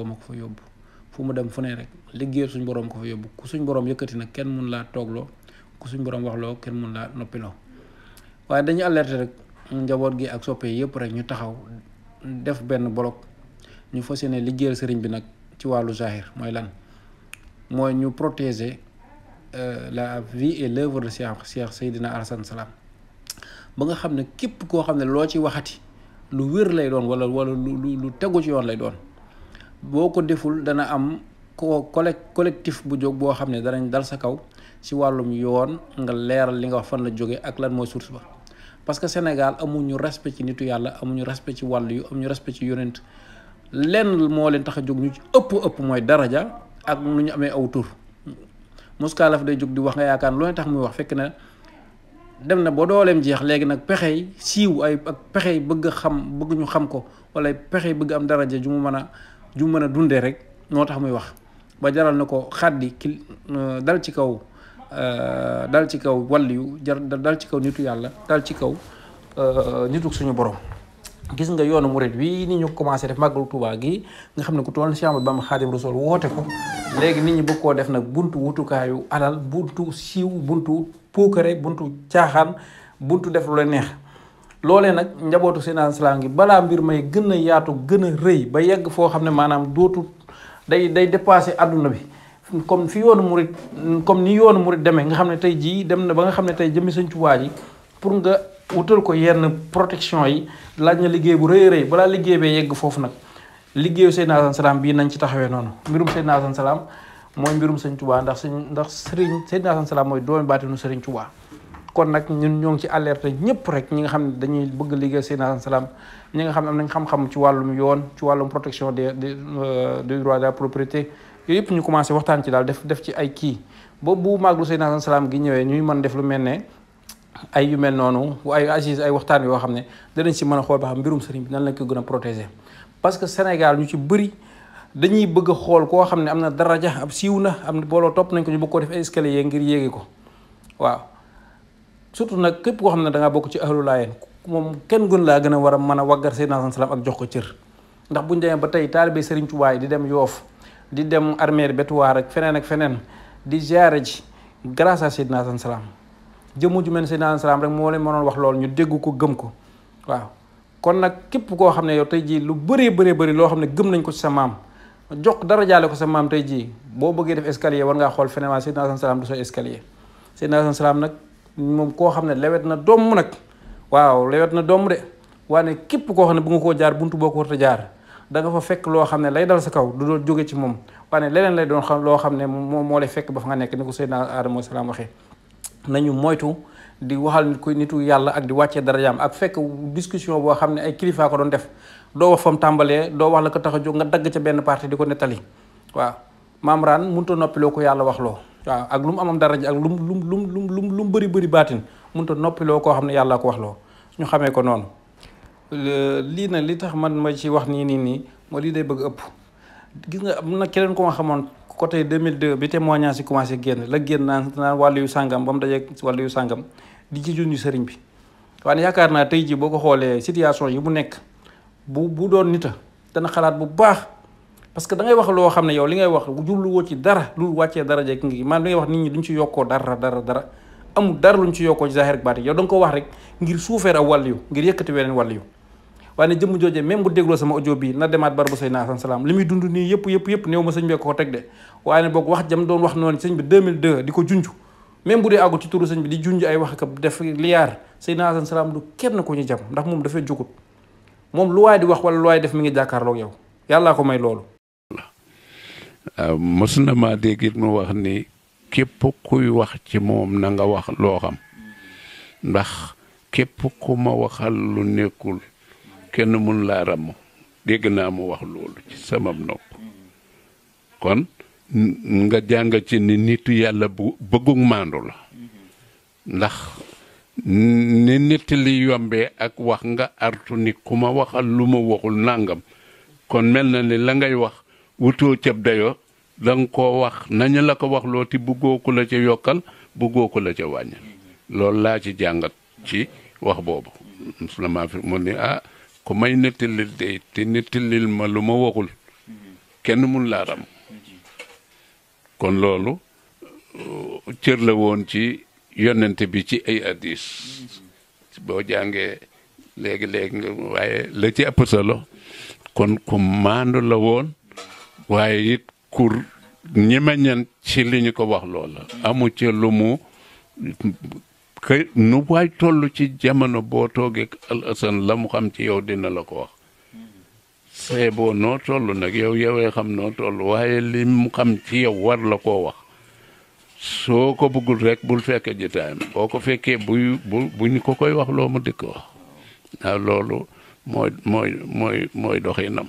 ma ko fa yóbbu fu mu dem fu ne rek liggéeyal suñ borom ko fa yóbbu ku suñ borom yëkkati nag kenn mun laa toogloo ku suñ borom waxloo kenn mun laa noppiloo waaye dañuy alerter rek njaboot gi ak soppe yëpp rek ñu taxaw def benn bloc ñu fas yéene liggéeyal sëriñ bi nag ci wàllu zahir mooy lan mooy ñu protéger la vie et l'œuvre de Cheikh Seydina Alassane Salam ba nga xam ne képp koo xam ne loo ci waxati lu wér lay doon wala lu tegu ci yoon lay doon boo ko deful dana am collectif bu jóg boo xam ne danañ dal sa kaw ci wàllum yoon nga leeral li nga wax fan la jóge ak lan mooy source ba parce que Sénégal amuñu respect ci nitu yàlla amuñu respect ci wàllu yu amuñu respect ci yonent lenn moo leen tax a jóg ñu ci ëpp mooy daraja ak nu ñu amee aw tur muskaalaf day jóg di wax nga yaakaar loo tax muy wax fekk na dem na ba dooleem jeex léegi nag pexey siiw ay ak pexey bëgg ñu xam ko wala pexey bëgg am daraja ju mu mën a dundee rek moo tax muy wax ba jaral na ko xaddi dal ci kaw wàlliyu dal ci kaw nitu yàlla dal ci kaw nitu suñu borom. gis nga yoonu murid bii ni ñu commencé def màggalu Tuubaa gi nga xam ne ku toll Cheikh Ahmadou Bamba Xaadim Rasuul woote ko léegi nit ñi bëgg koo def nag buntu wutukaayu alal buntu siiw buntu puukare buntu caaxaan buntu def lu la neex loolee nag njabootu Seydina Salaam gi balaa mbir may gën a yaatu gën a rëy ba yegg foo xam ne maanaam dootu day dépassé àdduna bi comme fi yoonu murid comme ni yoonu murid demee nga xam ne tey jii dem na ba nga xam ne tey jëmmi Sëñ Tuubaa ji pour nga wutal ko yenn protection yi laaj na liggéey bu rëy balaa liggéey bee yegg foofu nag liggéeyu Seydina Alassane Salam bii nañ ci taxawee noonu mbirum Seydina Alassane Salam mooy mbirum Sëñ Tuubaa ndax sëriñ Seydina Alassane Salam mooy doomi baatinu Sëriñ Tuubaa kon nag ñun ñoo ngi ci alerte ñëpp rek ñi nga xam ne dañuy bëgg liggéey Seydina Alassane Salam ñi nga xam ne am nañ xam-xam ci wàllum yoon ci wàllum protection des droits de la propriété yooyu yëpp ñu commencé waxtaan ci daal def ci ay kii boobu bu màggalu Seydina Alassane Salam gi ñëwee ñuy mën def lu mel ne ay yu mel noonu ay assise ay waxtaan yoo xam ne danañ si mën a xool ba xam mbirum sëriñ bi nan lañ ko gën a protéger parce que Sénégal ñu ci bëri dañuy bëgg a xool koo xam ne am na daraja ab siiw na am na booloo topp nañ ko ñu bëgg koo def ay escalier ngir yéegi ko waaw surtout nag képp koo xam ne da ngaa bokk ci ahlu laayeen moom kenn gën laa gën a war a mën a waggar Seydina Alassane Salam ak jox ko cër ndax buñu demee ba tey taalibe Sëriñ Tuubaa di dem Yoof di dem armeer Betuwaar ak feneen di ziyaare ji grâce à Seydina Alassane Salam jëmu ju mel ne Seydina Alassane Salam rek moo leen mënoon wax loolu ñu dégg ko gëm ko waaw kon nag képp koo xam ne yow tey jii lu bëree loo xam ne gëm nañ ko ci sa maam jox dara jaale ko sa maam tey jii boo bëggee def escalier war ngaa xool feneen waa Seydina Alassane Salam du sooy escalier Seydina Alassane Salam nag moom koo xam ne lewet na doom nag waaw lewet na doom de waaye képp koo xam ne bu nga koo jaar buntu boo ko war a jaar da nga fa fekk loo xam ne lay dal sa kaw du doon jóge ci moom waaye leneen lay doon xam loo xam ne moom moo lay fekk ba fa nga nekk ni ko Seydina Adama Salam waxee nañu moytu di waxal nit ko nitu yàlla ak di wàccee darajaam ak fekk discussion boo xam ne ay kilifa ko doon def doo wax fam tàmbalee doo wax la ko tax a jóg nga dagg ca benn parti di ko nettali waaw maam raan mënut a noppiloo ko yàlla wax loo waaw ak lu mu amam daraja ak lu mu bëri baatin mënut a noppiloo koo xam ne yàlla ko wax loo ñu xamee ko noonu lii nag li tax man ma ci wax nii moo lii day bëgg ëpp gis nga am na keneen ko ma xamoon côté 2002 bi témoignage yi commencé génn la génn naan wàllu yu sàngam ba mu dajeeg wàllu yu sàngam di ci junj sëriñ bi waaye yaakaar naa tey jii boo ko xoolee situation yi mu nekk bu doon nita dana xalaat bu baax parce que da ngay wax loo xam ne yow li ngay wax jubluwoo ci dara lu wàccee dara jekk ngi maanaam li ngay wax nit ñi duñ ci yokkoo dara amul dara luñ ci yokkoo ci zahir ak baati yow da nga ko wax rek ngir suufeer ak wàll yu ngir yëkkati weneen wàll yu waaye ne jëmm joojee même bu dégloo sama audio bii na demaat barabu Seydina Alassane Salam li muy dund nii yëpp néew ma sëñ bi ko teg de waaye ne boog wax jam doon wax noonu sëñ bi 2002 di ko junj même bu dee àggu ci turu sëñ bi di junj ay wax ak def liyaar Seydina Alassane Salam du kenn ko ñu jam ndax moom dafay jugut moom lu waay di wax wala lu waay def mi ngi jàkkaarloog yow yàllaa ko may loolu. waaw mos na maa dégg it mu wax ni képp kuy wax ci moom na nga wax loo xam ndax képp ku ma waxal lu nekkul kenn mun laa ràmm dégg naa mu wax loolu ci sama nopp kon nga jàng ci ni nitu yàlla bu bëggug maandu la ndax ni nit li yombee ak wax nga artu ni ku ma waxal lu ma waxul nàngam kon mel na ni la ngay wax wutoo cab dayoo danga koo wax nañu la ko wax loo ti bëggoo ko la ca yokkal bëggoo ko la ca wàññi loolu laa ci jàngat ci wax boobu musulama fi mu ne ku may nettalil de te nettalil ma lu ma waxul kenn mun laa ram kon loolu cër la woon ci yonent bi ci ay hadiis boo jàngee léegi nga waaye la ci ëpp solo kon ku maandu la woon waaye it kur ñemeñan ci li ñu ko wax loola amu ci lu mu kay nu waay toll ci jamono boo toogee Al Hasan la mu xam ci yow dina la ko wax see boo noo toll nag yowee xam noo toll waaye li mu xam ci yow war la koo wax soo ko bëggul rek bul fekke jotaayam boo ko fekkee bu ñu ko koy wax loo mu dikk wax waaw loolu mooy doxinam.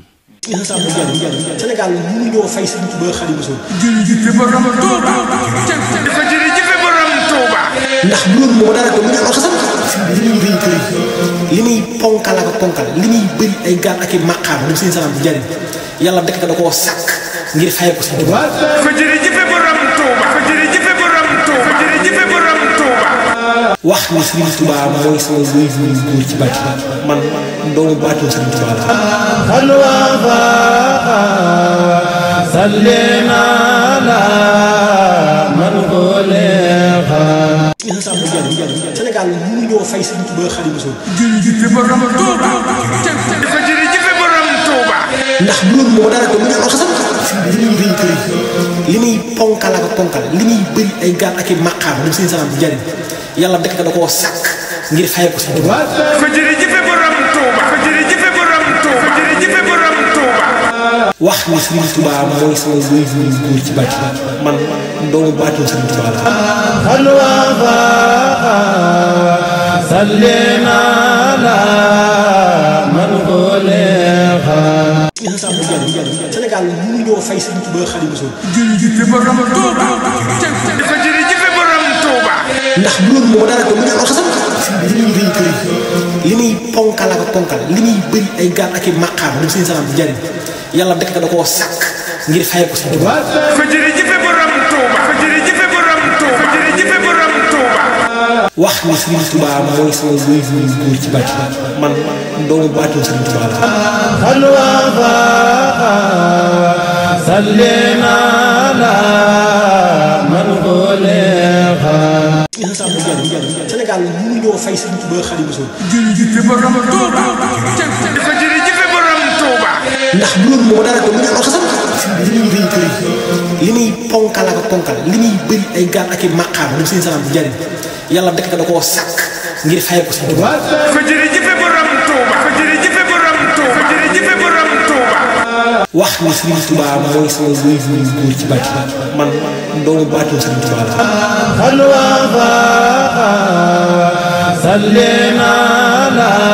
Sénégal mënuñoo fay Sëriñ Tuubaa Xaadimu Rasuul. jërëjëf borom Touba. jërëjëf borom Touba. ndax loolu moo dara ko mu ne Al Hasan li muy rëy kër li muy ponkal ak ponkal li muy bëri ay gaal ak i maqaam lu seen salaam di jariñ yàlla dëkk da koo sàkk ngir fay ko Sëriñ Tuubaa. jërëjëf borom Touba. jërëjëf borom Touba. jërëjëf borom Touba. wax ni Sëriñ Tuubaa mooy sama wéy wu góor ci bàtt man doomu baatu Sëriñ Tuubaa la. Sénégal mënuñoo fay Sëriñ Tuubaa Xaadimu Rasuul. jërëjëf borom Touba. jërëjëf borom Touba. ndax loolu moo dara ko mu ne Al Hasan li muy rëy kër li muy ponkal ak ponkal li muy bëri ay gaal ak i maqaam lu seen salaam di jariñ yàlla dëkk da koo sàkk ngir fay ko Sëriñ Tuubaa. jërëjëf borom Touba. jërëjëf borom Touba. jërëjëf borom Touba. wax ni Sëriñ Tuubaa mooy sama wéy wu góor ci bàtt man doomu baatu Sëriñ Tuubaa la. Sénégal mënuñoo fay Sëriñ Tuubaa Xaadimu Rasuul. jërëjëf borom Touba. jërëjëf borom Touba. ndax loolu moo dara ko mu ne Al Hasan li muy rëy kër li muy ponkal ak ponkal li muy bëri ay gaal ak i maqaam lu seen salaam di jariñ yàlla dëkk da koo sàkk ngir fay ko Sëriñ Tuubaa. jërëjëf borom Touba. jërëjëf borom Touba. jërëjëf borom Touba. wax ni Sëriñ Tuubaa mooy sama wéy wu góor ci bàtt man doomu baatu Sëriñ Tuubaa la. Sénégal mënuñoo fay Sëriñ Tuubaa Xaadimu Rasuul. jërëjëf borom Touba. jërëjëf borom Touba. ndax loolu moo dara ko mu ne Al Hasan li muy rëy kër li muy ponkal ak ponkal li muy bëri ay gaal ak i maqaam lu seen salaam di jariñ yàlla dëkk da koo sàkk ngir fay ko Sëriñ Tuubaa. jërëjëf borom Touba. jërëjëf borom Touba. jërëjëf borom Touba. wax ni Sëriñ Tuubaa mooy sama wéy wu góor ci bàtt man doomu baatu Sëriñ Tuubaa la. صلينا على